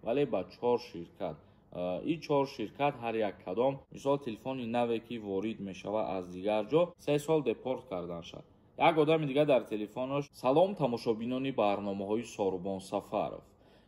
вале ба 4 ширкат. این 4 شرکت هر یک کدام مثال تلفن نوی که وارد میشود از دیگر جا 3 سال دپورت کردن شد. یک آدم دیگه در تلفنش سلام تماشابینان برنامه‌های ساربان سفرов.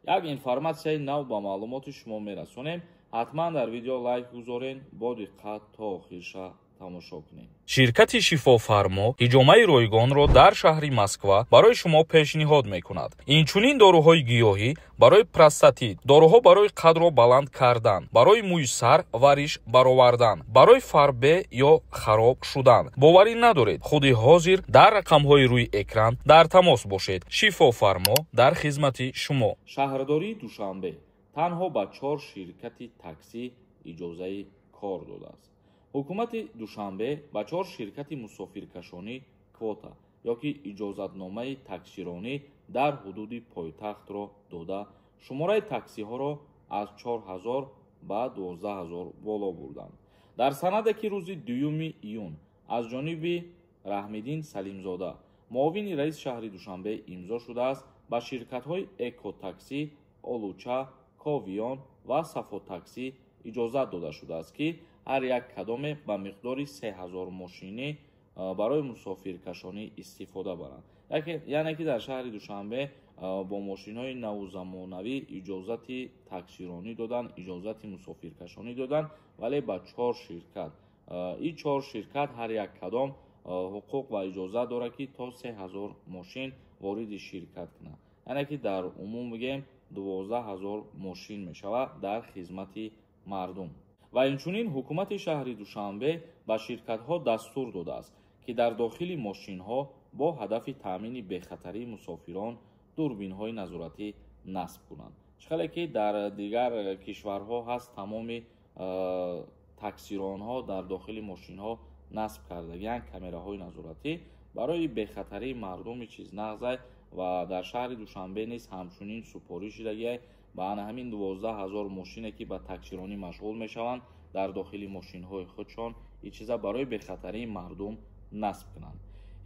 یک اینفورماسیای نو با معلومات شما میرسونیم. حتما در ویدیو لایک گذارین با دقت تا آخرش тамошо кунед. ширкати шифофармо ҳиҷомаи ройгонро дар шаҳри Москва барои шумо пешниҳод мекунад. инчунин доруҳои гиёҳӣ барои простатит, доруҳо барои қадро баланд кардан, барои мӯи сар ва риш баровардан, барои фарбе ё хароб шудан. боварӣ надоред, худи ҳозир дар рақамҳои рӯи экран дар тамос бошед. шифофармо дар хизмати шумо. шаҳрдории душанбе танҳо ба 4 ширкати таксӣ иҷозаи кор додааст. ҳукумати душанбе ба 4 ширкати мусофиркашонӣ квота ёки иҷозатномаи таксиронӣ дар ҳудуди пойтахтро дода шумораи таксиҳоро аз 4000 ба 12000 боло бурданд. дар санаде ки рӯзи 2 июн аз ҷониби раҳмиддин салимзода муовини раиси шаҳри душанбе имзо шудааст, ба ширкатҳои экотаксӣ, олуча, ковиён ва сафотаксӣ иҷозат дода шудааст ки ҳар як кадоме ба миқдори 3000 мошинӣ барои мусофиркашонӣ истифода баранд. яъне ки дар шаҳри душанбе бо мошинҳои навузамонавӣ иҷозати таксиронӣ додан, иҷозати мусофиркашонӣ додан, вале ба 4 ширкат. ин 4 ширкат ҳар як кадом ҳуқуқ ва иҷозат дорад ки то 3000 мошин вориди ширкат кунад. яъне ки дар умум бигем 12000 мошин мешавад дар хизмати мардум. ва инчунин ҳукумати шаҳри душанбе ба ширкатҳо дастур додааст ки дар дохили мошинҳо бо ҳадафи таъмини бехатарии мусофирон дурбинҳои назоратӣ насб кунанд. чхеле ки дар дигар кишварҳо ҳаст тамоми таксиронҳо дар дохили мошинҳо насб кардагиянд камераҳои назоратӣ барои бехатарии мардуми чиз нағзай ва дар шаҳри душанбе низ ҳамчунин супорӣ шудагия ба ана ҳамин 12000 мошине ки ба таксиронӣ машғул мешаванд дар дохили мошинҳои худшон ин чиза барои бехатарии мардум насб кунанд.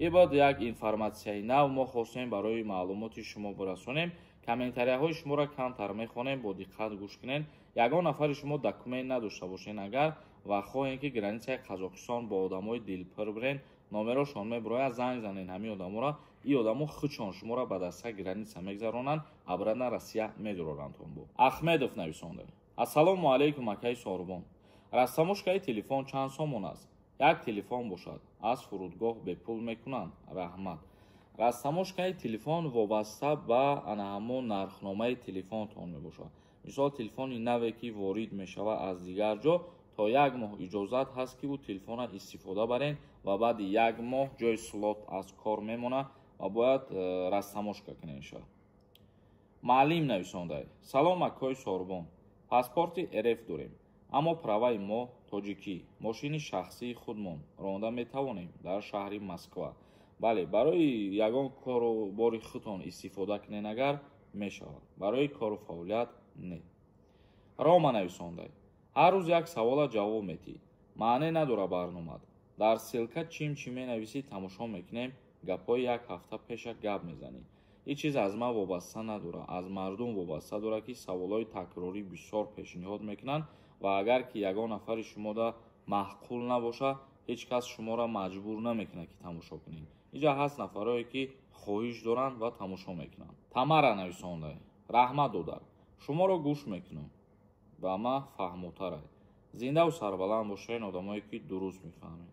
ин бод як информатсияи нав мо хостем барои маълумоти шумо бирасонем. комментарияҳои шуморо камтар мехонем, бо диққат гӯш кунед. ягон нафари шумо документ надошта бошед агар ва хоҳем ки границаи қазоқистон бо одамои дилпир бирен, номерошон мебирояд, занг занед ҳамин одаморо. ин одамо худшон шуморо ба дастаи граница мегзаронанд, абрадан Россия медорорандтон бо. Ахмедов нависонда. Ассалому алайкум акаи сорбон. растамошкаи телефон чанд сомон аст? як телефон бошад. аз фурудгоҳ бепул мекунанд. раҳмат. растамошкаи телефон вобаста ба ана ҳамон нархномаи телефонтон мебошад. мисол телефони наве ки ворид мешавад аз дигар ҷо то 1 моҳ иҷозат ҳаст ки бу телефона истифода барен ва баъди 1 моҳ ҷои слот аз кор мемонад ва бояд растамошка кунен шавад. маълим нависондай. салом акои сорбон. паспорти РФ дорем, аммо праваи мо тоҷикӣ. мошини шахсии худмон ронда метавонем дар шаҳри Москва. бале, барои ягон кору бори худтон истифода кунен агар мешавад, барои кору фаъолият не. рома нависондай. ҳар рӯз як савола ҷавоб медиҳӣ. маъне надора барномат. дар силка чим чӣ менависӣ тамошо мекунем, гапҳои як ҳафта пеша гап мезанӣ. ин чиз аз ман вобаста надора, аз мардум вобаста дора ки саволҳои такрорӣ бисёр пешниҳод мекунанд ва агар ки ягон нафари шумода маъқул набошад, ҳеҷ кас шуморо маҷбур намекунад ки тамошо кунед. инҷа ҳаст нафарое ки хоҳиш доранд ва тамошо мекунанд. тамара нависондай. раҳмат додар. шуморо гӯш мекунам. ба ман фаҳмотарай. зиндаву сарбаланд бошен одамое ки дуруст мефаҳмед.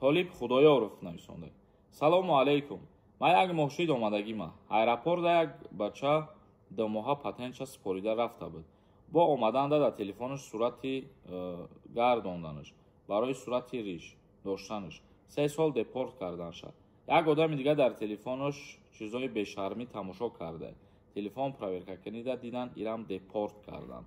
толиб худоёров нависондай. салому алайкум. ман як моҳшид омадагима. аэропорта як бача 2 моҳа патентша спорида рафта буд. бо омадан дада телефонаш сурати гардонданаш барои сурати риш доштанаш 3 сол депорт кардан шад. як одами дига дар телефонаш чизои бешармӣ тамошо карда. телефон проверка канида дидан ирам депорт кардан.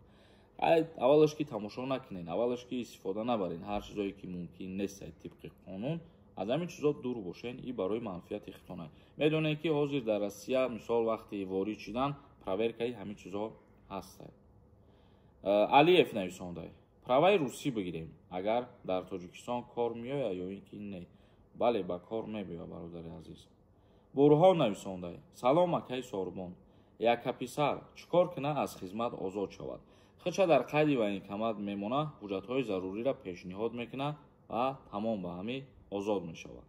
аввалаш ки тамошо накунен, аввалаш ки истифода набарен ҳар чизое ки мумкин нест тибқи қонун. аз ҳамин чизо дур бошен. ин барои манфиати худтон аст. медонед ки ҳозир дар Россия мисол вақти ворид шудан проверкаи ҳамин чизо ҳаст. алиев нависондай. праваи русӣ бигирем агар дар тоҷикистон кор меояд ё ин ки не. бале, ба кор мебиёяд бародари азиз. бурҳон нависондай. салом акаи сорбон. якаписар чӣ кор кунад аз хизмат озод шавад. хача дар қайди военкомат мемонад, ҳуҷҷатҳои заруриро пешниҳод мекунад ва тамом ба ҳамӣ озод мешавад.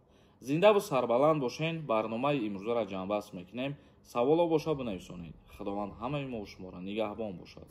зиндаву сарбаланд бошен. барномаи имрӯзаро ҷамъбаст мекунем. саволо боша бинависонед. худованд ҳамаи мо шуморо нигаҳбон бошад.